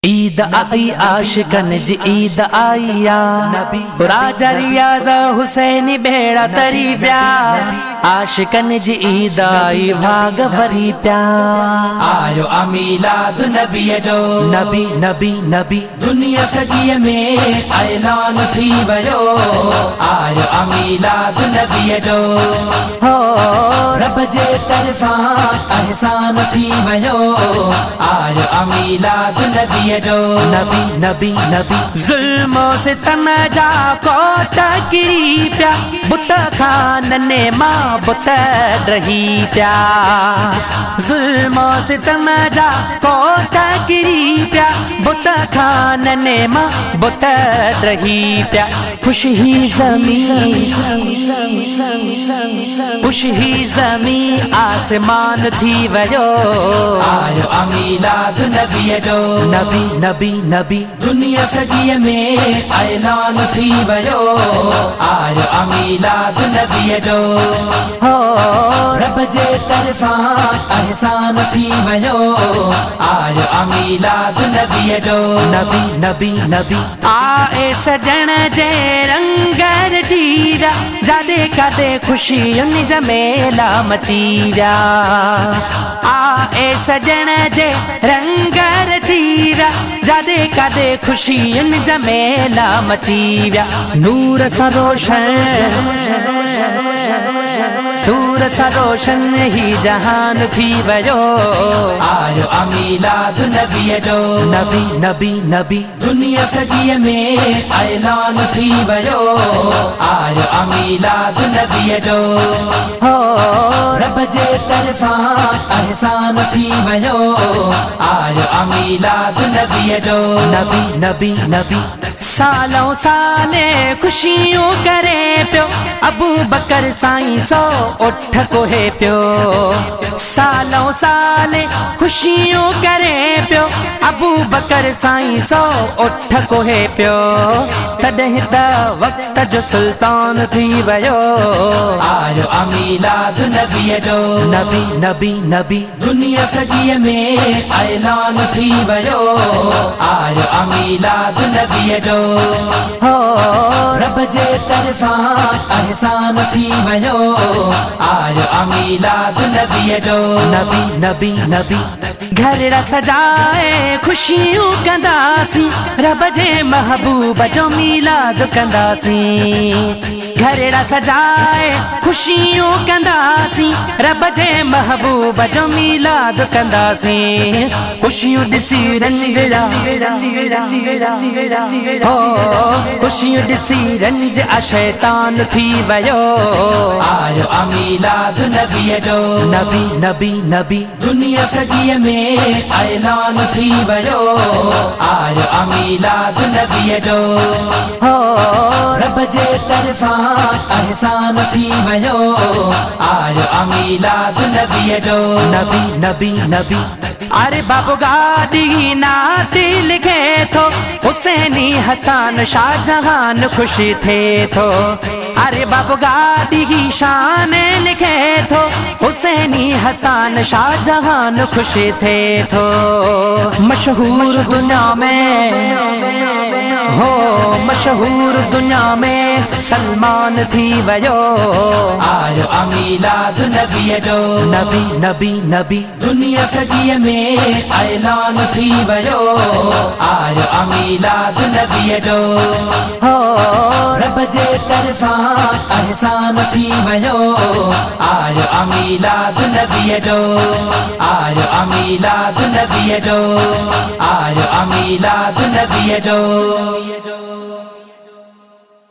ईद आई आशिकन जी ईद आई या राजा रियाज़ हुसैनी बेड़ा सरी प्या आशिकन जी ईद आई भाग भरी प्या आयो अमीलाद नबी जो नबी नबी नबी दुनिया सजी में ऐलान थी वयो आयो अमीलाद नबी जो हो रब जे तरफा एहसान थी वयो आयो अमीलाद नबी जो नबी नबी नबी जुल्मो से तमजा कोट गिरी प्या बुत खानने माँ बुत रही प्या जुल्मो से तमजा कोट गिरी प्या बुत खानने माँ बुत रही प्या खुश ही ज़मीं खुश ही ज़मीं आसमान थी वयो आयो अमीलाद नबी जो नबी नबी नबी दुनिया सजी में ऐलान थी वयो आयो अमीलाद नबी जो हो रब जे तरफा एहसान थी वयो आयो अमीलाद नबी जो नबी नबी नबी आए सजण जे रंगर जीरा जादे कदे खुशियुनि जा मेला मचीरा आए सजण जे रंगर जीरा जादे कदे खुशियुनि जा मेला मचीरा नूर सा रोशन ही जहान थी वयो आयो अमीलाद नबी जो नबी नबी नबी दुनिया सजी में ऐलान थी वयो आयो अमीलाद नबी जो हो रब जे तरफा एहसान थी वयो आयो अमीलाद नबी जो नबी नबी नबी सालों साले खुशियों करे प्यो अबू बकर साईं सो उठ को है प्यो सालों साले खुशियों करे प्यो अबू बकर साईं सो उठ को है प्यो तॾहिं त वक्त जो सुल्तान थी वयो आयो अमीलाद नबी जो नबी नबी नबी दुनिया सजी में ऐलान थी वयो आयो अमीलाद नबी जो हो रब जे तरफा एहसान थी वयो आयो अमीलाद नबी जो नबी नबी नबी घर सजाए खुशियों कंदासी रब जे महबूब जो मीलाद कंदासी घर सजाए खुशियों कंदासी रब जे महबूब जो मीलाद कंदासी खुशियों ॾिसी रंग हो खुशियों ॾिसी रंज अशैतान थी वयो आयो अमीलाद नबी जो नबी नबी नबी दुनिया सजी में ऐलान थी वयो आयो अमीलाद नबी जो हो रब जे तरफा एहसान थी वयो आयो अमीलाद नबी जो नबी नबी नबी अरे बाबू गाड़ी नाते लिखे थो हुसैनी हसन शाहजहान खुशी थे थो अरे बाबू गाड़ी की शान लिखे थो हुसैनी हसन शाहजहान खुशी थे थो मशहूर दुनिया में हो मशहूर दुनिया में सलमान थी वयो आयो अमीलाद नबी जो नबी नबी नबी दुनिया सजी में ऐलान थी वयो आयो अमीलाद नबी जो हो रब जे तरफा एहसान थी वयो आयो अमीलाद नबी जो आयो अमीलाद नबी जो आयो अमीलाद नबी जो